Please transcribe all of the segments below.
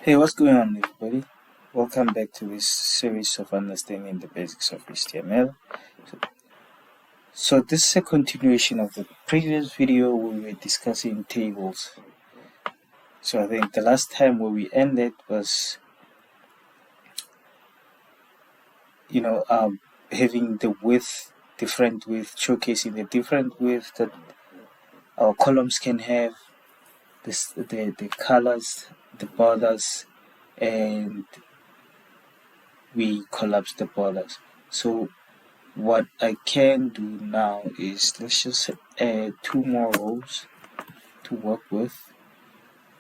Hey, what's going on, everybody? Welcome back to this series of understanding the basics of HTML. So this is a continuation of the previous video where we were discussing tables. So I think the last time where we ended was, having the width, different width, showcasing the different width that our columns can have, the colors, the borders, and we collapse the borders. So what I can do now is let's just add two more rows to work with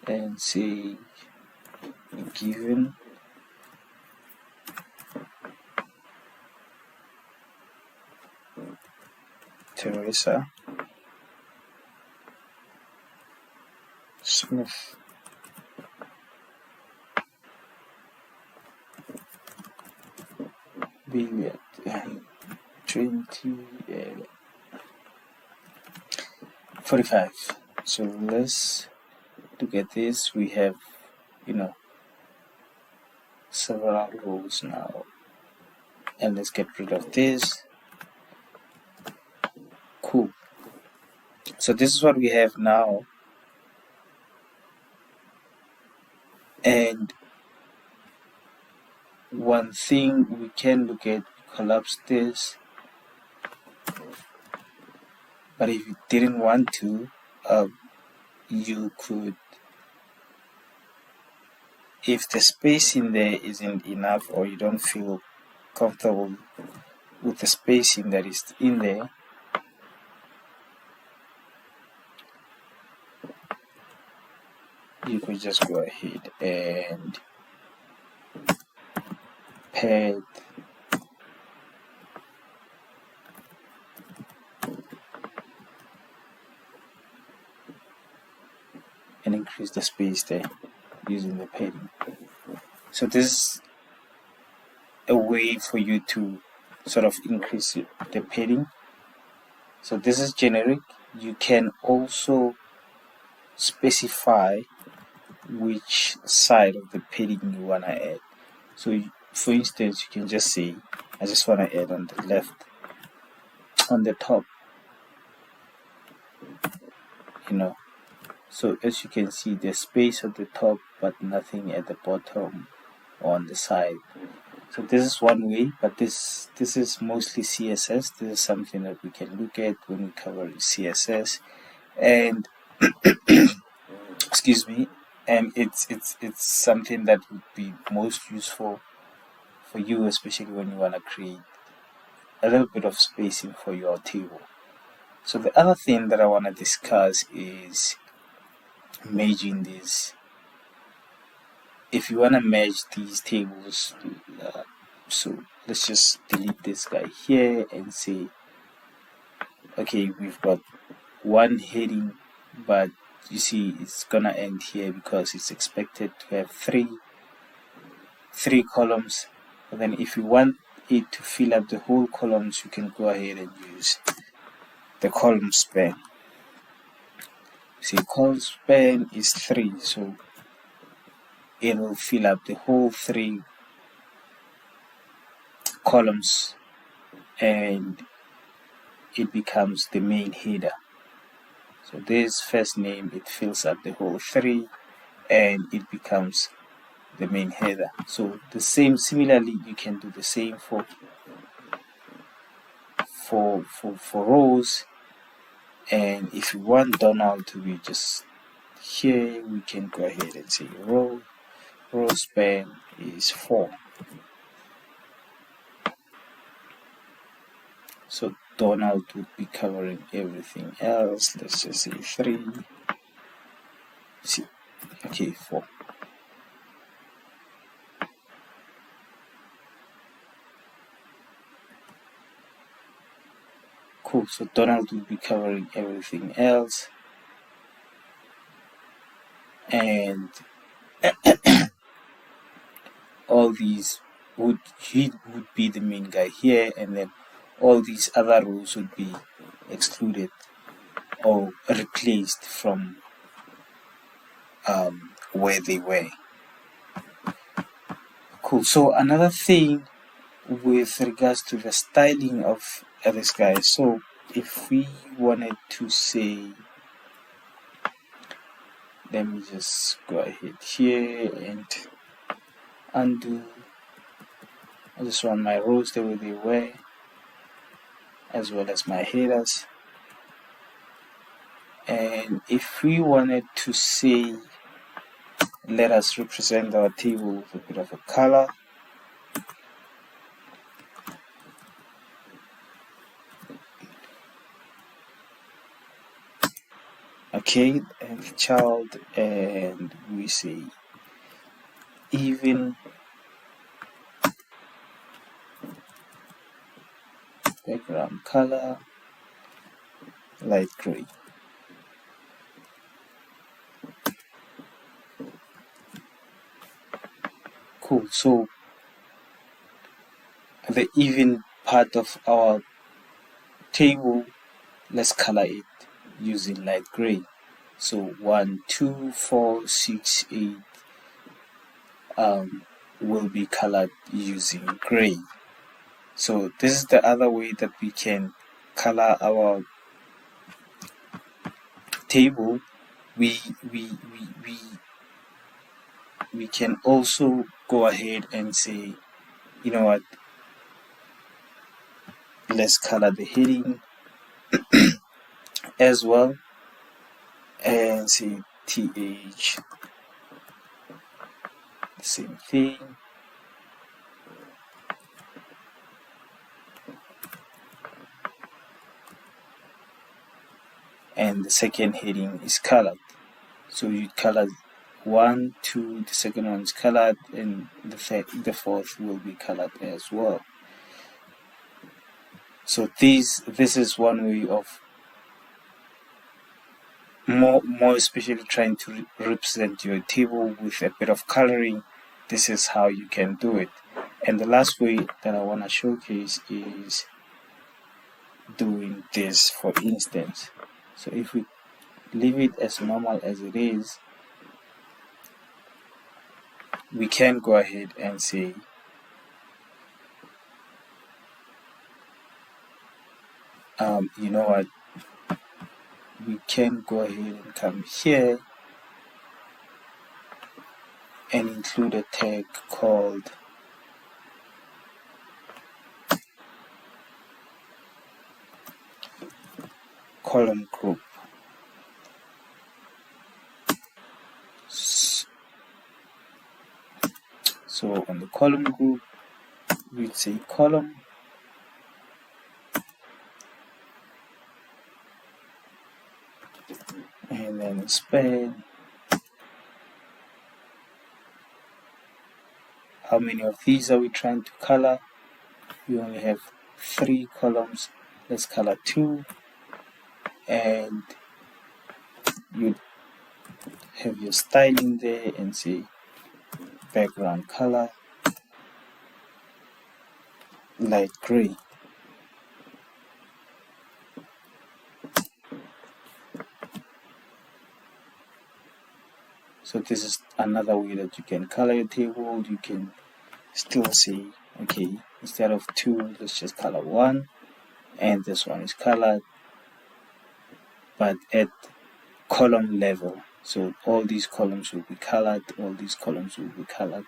and say given Teresa Smith be at 45. So let's look at this. We have several rows now, and let's get rid of this. Cool. So this is what we have now, and one thing we can look at, collapse this, but if you didn't want to, you could, if the space in there isn't enough or you don't feel comfortable with the spacing that is in there, you could just go ahead and pad and increase the space there using the padding. So this is a way for you to sort of increase the padding. So this is generic. You can also specify which side of the padding you want to add. So for instance, you can just say, I just want to add on the left, on the top, So as you can see, there's space at the top but nothing at the bottom or on the side. So this is one way, but this is mostly CSS. This is something that we can look at when we cover CSS, and excuse me, and it's something that would be most useful for you, especially when you want to create a little bit of spacing for your table. So the other thing that I want to discuss is merging these. If you want to merge these tables, so let's just delete this guy here and say, okay, we've got one heading, but you see it's gonna end here because it's expected to have three columns. But then if you want it to fill up the whole columns, you can go ahead and use the column span. See, column span is 3, so it will fill up the whole 3 columns and it becomes the main header. So this first name, it fills up the whole 3 and it becomes the main header. So the same, similarly, you can do the same for rows. And if you want Donald to be just here, we can go ahead and say row span is 4. So Donald would be covering everything else. Let's just say 3. See, okay, 4. Cool. So Donald will be covering everything else, and all these would be the main guy here, and then all these other rows would be excluded or replaced from where they were. Cool. So another thing with regards to the styling of this guy, so if we wanted to say, let me just go ahead here and undo. I just want my rows the way they were, as well as my headers. And if we wanted to say, let us represent our table with a bit of a color, okay, and child, and we say even background color, light gray. Cool. So the even part of our table, let's color it using light gray. So 1, 2, 4, 6, 8 will be colored using gray. So this is the other way that we can color our table. We can also go ahead and say, you know what, let's color the heading as well, and say th, the same thing. And the second heading is colored. So you color 1, 2, the second one is colored, and the fourth will be colored as well. So this is one way of more especially trying to represent your table with a bit of coloring. This is how you can do it. And the last way that I want to showcase is doing this, for instance. So if we leave it as normal as it is, we can go ahead and say you know what, we can go ahead and come here and include a tag called column group. So on the column group, we'd say column, and then span. How many of these are we trying to color? We only have 3 columns. Let's color 2, and you have your styling there and say background color light gray. So this is another way that you can color your table. You can still say, okay, instead of 2, let's just color 1, and this one is colored, but at column level. So all these columns will be colored, all these columns will be colored,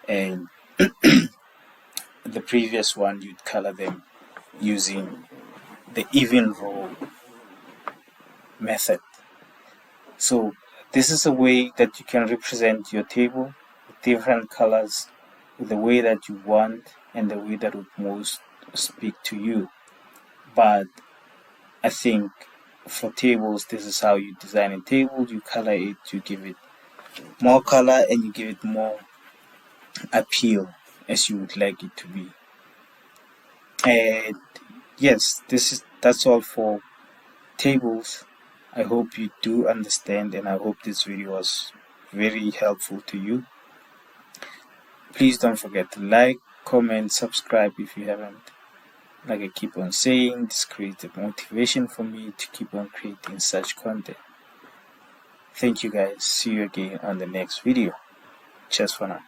and the previous one you'd color them using the even row method. So this is a way that you can represent your table with different colors, with the way that you want and the way that would most speak to you. But I think for tables, this is how you design a table. You color it, you give it more color, and you give it more appeal as you would like it to be. And yes, that's all for tables. I hope you do understand, and I hope this video was very helpful to you. Please don't forget to like, comment, subscribe if you haven't. Like I keep on saying, this creates a motivation for me to keep on creating such content. Thank you guys. See you again on the next video. Cheers for now.